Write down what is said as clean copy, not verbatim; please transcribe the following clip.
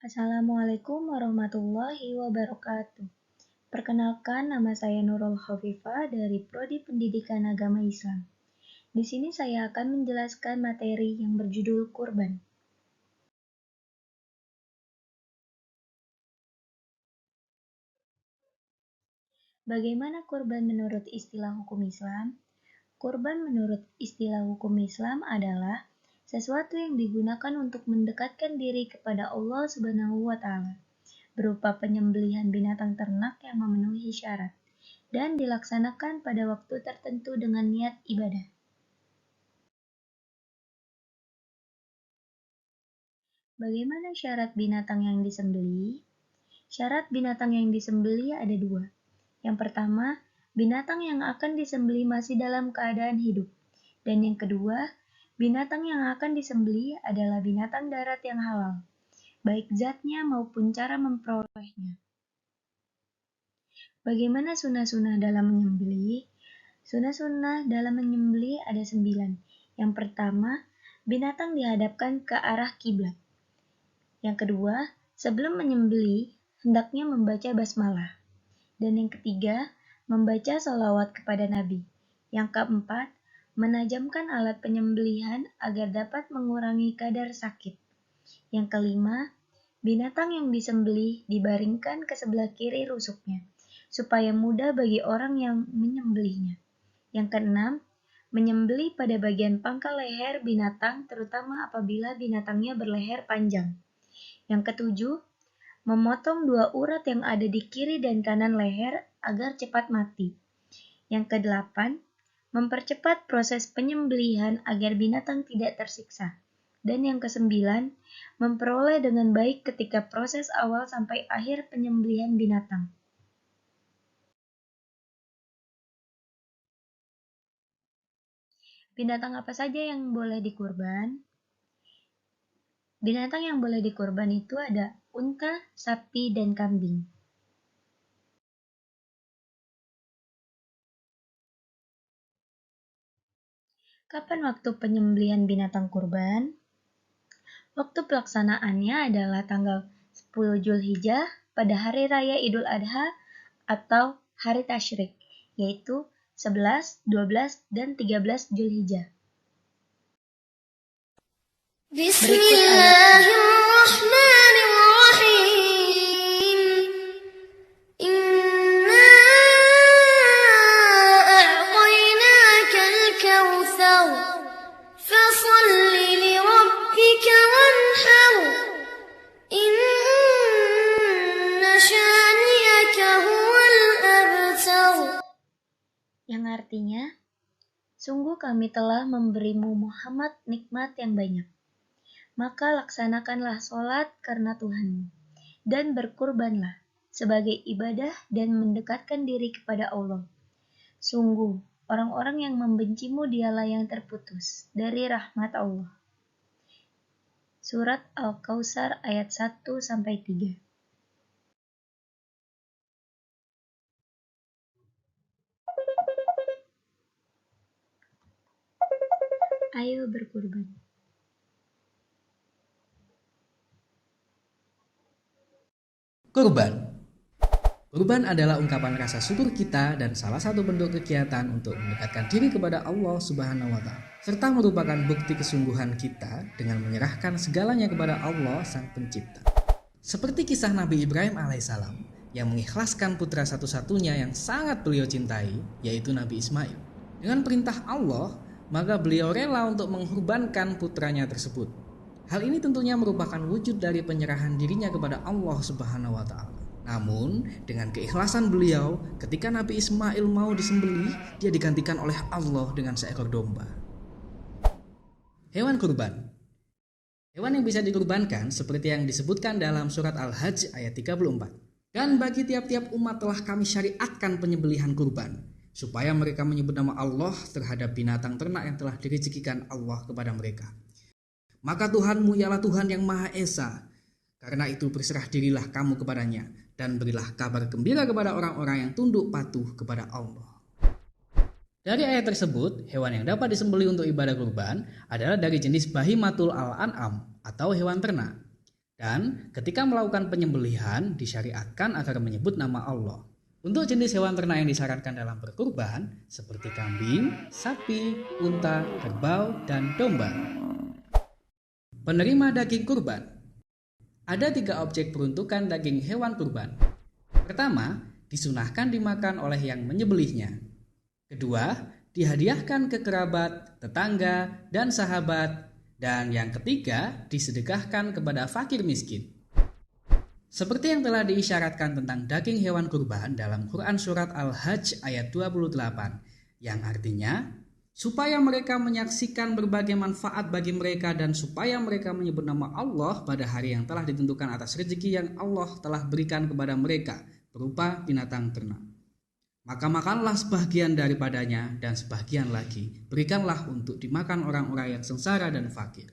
Assalamualaikum warahmatullahi wabarakatuh. Perkenalkan, nama saya Nurul Khafifah dari Prodi Pendidikan Agama Islam. Di sini saya akan menjelaskan materi yang berjudul kurban. Bagaimana kurban menurut istilah hukum Islam? Kurban menurut istilah hukum Islam adalah sesuatu yang digunakan untuk mendekatkan diri kepada Allah Subhanahu wa Ta'ala, berupa penyembelihan binatang ternak yang memenuhi syarat dan dilaksanakan pada waktu tertentu dengan niat ibadah. Bagaimana syarat binatang yang disembelih? Syarat binatang yang disembelih ada dua. Yang pertama, binatang yang akan disembelih masih dalam keadaan hidup. Dan yang kedua, binatang yang akan disembelih adalah binatang darat yang halal, baik zatnya maupun cara memperolehnya. Bagaimana sunnah-sunnah dalam menyembelih? Sunnah-sunnah dalam menyembelih ada 9. Yang pertama, binatang dihadapkan ke arah kiblat. Yang kedua, sebelum menyembelih, hendaknya membaca basmalah. Dan yang ketiga, membaca sholawat kepada Nabi. Yang keempat, menajamkan alat penyembelihan agar dapat mengurangi kadar sakit. Yang kelima, binatang yang disembelih dibaringkan ke sebelah kiri rusuknya, supaya mudah bagi orang yang menyembelihnya. Yang keenam, menyembelih pada bagian pangkal leher binatang, terutama apabila binatangnya berleher panjang. Yang ketujuh, memotong 2 urat yang ada di kiri dan kanan leher agar cepat mati. Yang kedelapan, mempercepat proses penyembelihan agar binatang tidak tersiksa. Dan yang kesembilan, memperoleh dengan baik ketika proses awal sampai akhir penyembelihan binatang. Binatang apa saja yang boleh dikurban? Binatang yang boleh dikurban itu ada unta, sapi, dan kambing. Kapan waktu penyembelihan binatang kurban? Waktu pelaksanaannya adalah tanggal 10 Zulhijjah pada hari raya Idul Adha atau hari tasyrik, yaitu 11, 12, dan 13 Zulhijjah. Bismillahirrahmanirrahim. Inna a'tainakal kautsar. Fasholli lirabbika wanhar. Inna shaniyaka huwal abtar. Yang artinya, sungguh kami telah memberimu Muhammad nikmat yang banyak. Maka laksanakanlah sholat karena Tuhanmu, dan berkurbanlah sebagai ibadah dan mendekatkan diri kepada Allah. Sungguh, orang-orang yang membencimu dialah yang terputus dari rahmat Allah. Surat Al-Kautsar ayat 1-3. Ayo berkurban. Kurban. Kurban adalah ungkapan rasa syukur kita dan salah satu bentuk kegiatan untuk mendekatkan diri kepada Allah Subhanahu wa Ta'ala, serta merupakan bukti kesungguhan kita dengan menyerahkan segalanya kepada Allah Sang Pencipta. Seperti kisah Nabi Ibrahim alaihissalam yang mengikhlaskan putra satu-satunya yang sangat beliau cintai, yaitu Nabi Ismail. Dengan perintah Allah, maka beliau rela untuk mengorbankan putranya tersebut. Hal ini tentunya merupakan wujud dari penyerahan dirinya kepada Allah Subhanahu wa Ta'ala. Namun, dengan keikhlasan beliau, ketika Nabi Ismail mau disembelih, dia digantikan oleh Allah dengan seekor domba. Hewan kurban. Hewan yang bisa dikurbankan seperti yang disebutkan dalam surat Al-Hajj ayat 34. Dan bagi tiap-tiap umat telah kami syariatkan penyembelihan kurban, supaya mereka menyebut nama Allah terhadap binatang ternak yang telah direzekikan Allah kepada mereka. Maka Tuhanmu ialah Tuhan yang Maha Esa. Karena itu berserah dirilah kamu kepadanya, dan berilah kabar gembira kepada orang-orang yang tunduk patuh kepada Allah. Dari ayat tersebut, hewan yang dapat disembelih untuk ibadah kurban adalah dari jenis bahimatul al-an'am atau hewan ternak. Dan ketika melakukan penyembelihan disyariatkan agar menyebut nama Allah. Untuk jenis hewan ternak yang disarankan dalam berkurban seperti kambing, sapi, unta, kerbau, dan domba. Penerima daging kurban. Ada 3 objek peruntukan daging hewan kurban. Pertama, disunahkan dimakan oleh yang menyembelihnya. Kedua, dihadiahkan ke kerabat, tetangga, dan sahabat. Dan yang ketiga, disedekahkan kepada fakir miskin. Seperti yang telah diisyaratkan tentang daging hewan kurban dalam Quran Surat Al-Hajj ayat 28, yang artinya, supaya mereka menyaksikan berbagai manfaat bagi mereka dan supaya mereka menyebut nama Allah pada hari yang telah ditentukan atas rezeki yang Allah telah berikan kepada mereka berupa binatang ternak. Maka makanlah sebagian daripadanya dan sebagian lagi berikanlah untuk dimakan orang-orang yang sengsara dan fakir.